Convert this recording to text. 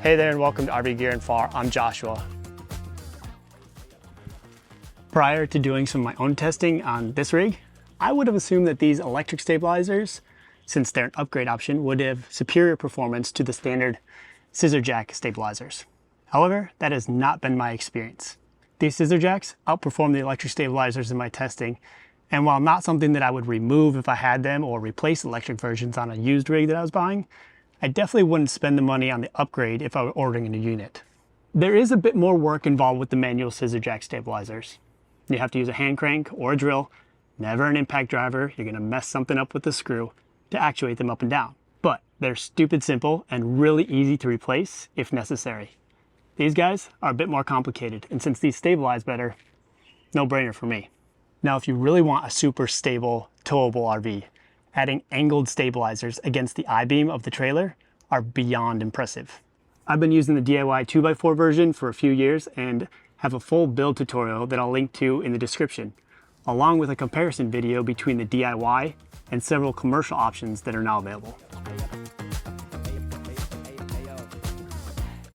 Hey there and welcome to RV Gear and Far. I'm Joshua. Prior to doing some of my own testing on this rig, I would have assumed that these electric stabilizers, since they're an upgrade option, would have superior performance to the standard scissor jack stabilizers. However, that has not been my experience. These scissor jacks outperform the electric stabilizers in my testing, and while not something that I would remove if I had them or replace electric versions on a used rig that I was buying, I definitely wouldn't spend the money on the upgrade if I were ordering a new unit. There is a bit more work involved with the manual scissor jack stabilizers. You have to use a hand crank or a drill, never an impact driver. You're gonna mess something up with the screw to actuate them up and down. But they're stupid simple and really easy to replace if necessary. These guys are a bit more complicated, and since these stabilize better, no brainer for me. Now, if you really want a super stable, towable RV, adding angled stabilizers against the I-beam of the trailer are beyond impressive. I've been using the DIY 2x4 version for a few years and have a full build tutorial that I'll link to in the description, along with a comparison video between the DIY and several commercial options that are now available.